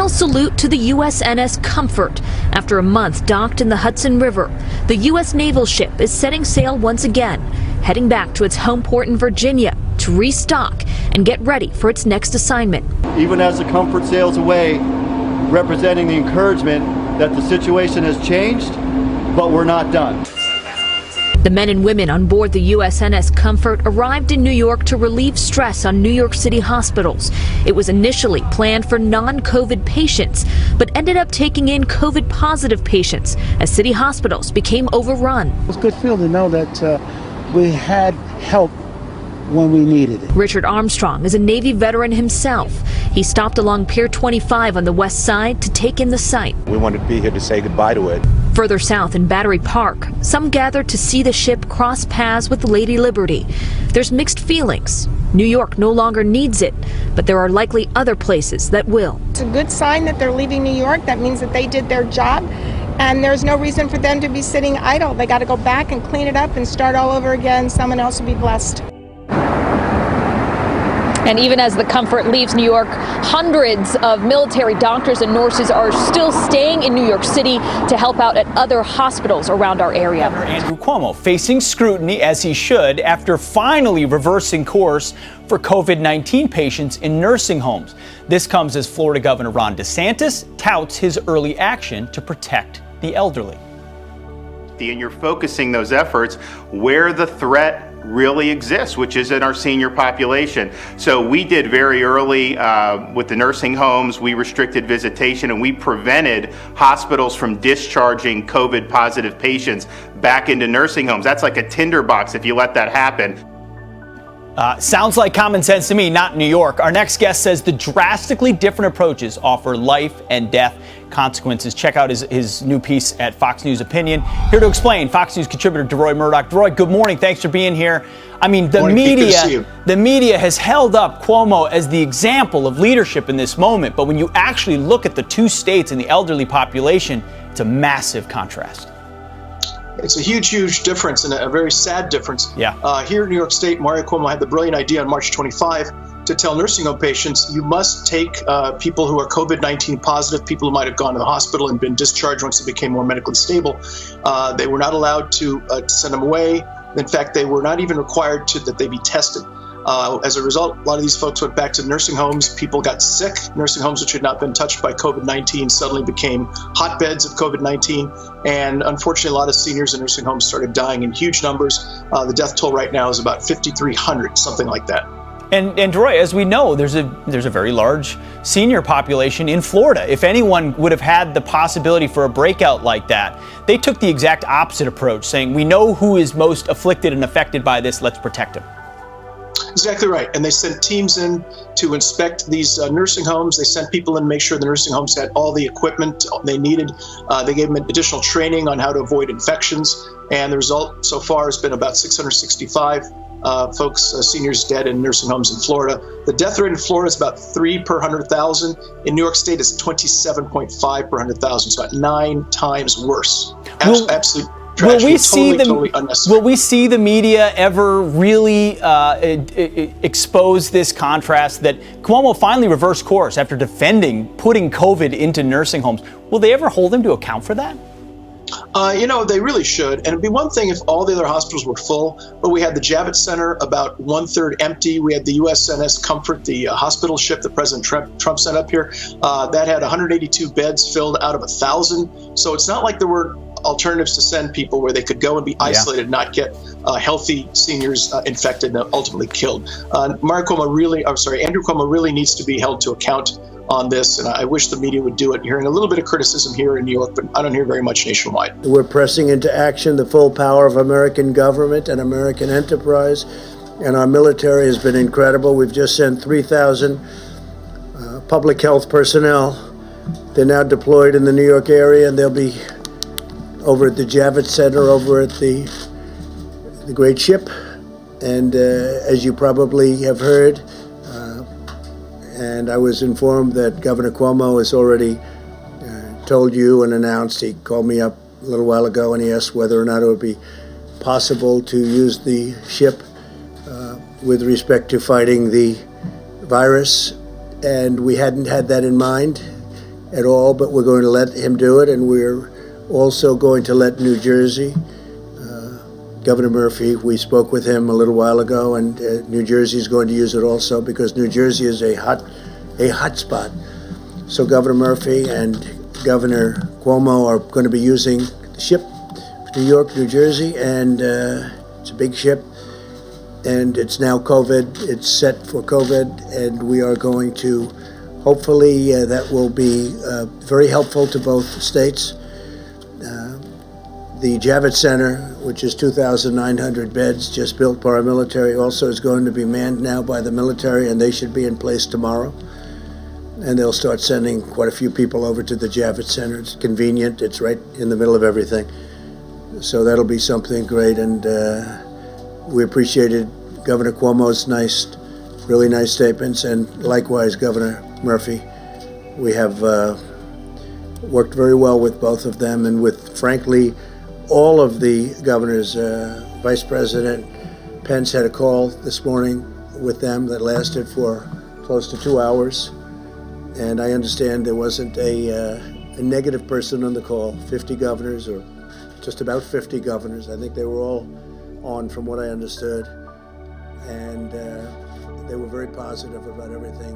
final salute to the USNS Comfort. After a month docked in the Hudson River, the U.S. naval ship is setting sail once again, heading back to its home port in Virginia to restock and get ready for its next assignment. Even as the Comfort sails away, representing the encouragement that the situation has changed, but we're not done. The men and women on board the USNS Comfort arrived in New York to relieve stress on New York City hospitals. It was initially planned for non-COVID patients, but ended up taking in COVID-positive patients as city hospitals became overrun. It was a good feel to know that we had help when we needed it. Richard Armstrong is a Navy veteran himself. He stopped along Pier 25 on the west side to take in the sight. We wanted to be here to say goodbye to it. Further south in Battery Park, some gathered to see the ship cross paths with Lady Liberty. There's mixed feelings. New York no longer needs it, but there are likely other places that will. It's a good sign that they're leaving New York. That means that they did their job, and there's no reason for them to be sitting idle. They got to go back and clean it up and start all over again. Someone else will be blessed. And even as the Comfort leaves New York, hundreds of military doctors and nurses are still staying in New York City to help out at other hospitals around our area. Governor Andrew Cuomo facing scrutiny, as he should, after finally reversing course for COVID-19 patients in nursing homes. This comes as Florida Governor Ron DeSantis touts his early action to protect the elderly. And you're focusing those efforts where the threat really exists, which is in our senior population. So we did very early with the nursing homes, we restricted visitation and we prevented hospitals from discharging COVID positive patients back into nursing homes. That's like a tinderbox if you let that happen. Sounds like common sense to me, not New York. Our next guest says the drastically different approaches offer life and death consequences. Check out his new piece at Fox News Opinion. Here to explain, Fox News contributor DeRoy Murdoch. DeRoy, good morning. Thanks for being here. I mean, the media has held up Cuomo as the example of leadership in this moment. But when you actually look at the two states and the elderly population, it's a massive contrast. It's a huge difference and a very sad difference. Yeah. Here in New York State, Mario Cuomo had the brilliant idea on March 25 to tell nursing home patients, you must take people who are COVID-19 positive, people who might have gone to the hospital and been discharged once they became more medically stable. They were not allowed to send them away. In fact, they were not even required that they be tested. As a result, a lot of these folks went back to nursing homes. People got sick. Nursing homes which had not been touched by COVID-19 suddenly became hotbeds of COVID-19. And unfortunately, a lot of seniors in nursing homes started dying in huge numbers. The death toll right now is about 5,300, something like that. And DeRoy, as we know, there's a very large senior population in Florida. If anyone would have had the possibility for a breakout like that, they took the exact opposite approach, saying, we know who is most afflicted and affected by this, let's protect them. Exactly right. And they sent teams in to inspect these nursing homes. They sent people in to make sure the nursing homes had all the equipment they needed. They gave them additional training on how to avoid infections. And the result so far has been about 665 seniors dead in nursing homes in Florida. The death rate in Florida is about 3 per 100,000. In New York State, it's 27.5 per 100,000, so about 9 times worse. Absolute. Will we see the media ever really expose this contrast that Cuomo finally reversed course after defending putting COVID into nursing homes? Will they ever hold him to account for that? They really should. And it'd be one thing if all the other hospitals were full, but we had the Javits Center about 1/3 empty. We had the USNS Comfort, the hospital ship that President Trump sent up here, that had 182 beds filled out of 1,000. So it's not like there were alternatives to send people where they could go and be isolated, not get healthy seniors infected and ultimately killed. Andrew Cuomo really needs to be held to account on this, and I wish the media would do it. Hearing a little bit of criticism here in New York, but I don't hear very much nationwide. We're pressing into action the full power of American government and American enterprise, and our military has been incredible. We've just sent 3,000 public health personnel. They're now deployed in the New York area, and they'll be over at the Javits Center, over at the Great Ship. And as you probably have heard, and I was informed that Governor Cuomo has already told you and announced, he called me up a little while ago and he asked whether or not it would be possible to use the ship with respect to fighting the virus. And we hadn't had that in mind. at all, but we're going to let him do it, and we're also going to let New Jersey, Governor Murphy, we spoke with him a little while ago, and New Jersey is going to use it also because New Jersey is a hot spot. So Governor Murphy and Governor Cuomo are going to be using the ship, New York, New Jersey, and it's a big ship, and it's now COVID. It's set for COVID, and we are going to, hopefully, that will be very helpful to both states. The Javits Center, which is 2,900 beds, just built by our military, also is going to be manned now by the military, and they should be in place tomorrow. And they'll start sending quite a few people over to the Javits Center. It's convenient. It's right in the middle of everything. So that'll be something great. And we appreciated Governor Cuomo's really nice statements, and likewise Governor Murphy. We have worked very well with both of them, and with, frankly, all of the governors. Vice President Pence had a call this morning with them that lasted for close to 2 hours. And I understand there wasn't a negative person on the call. 50 governors, or just about 50 governors. I think they were all on, from what I understood. And they were very positive about everything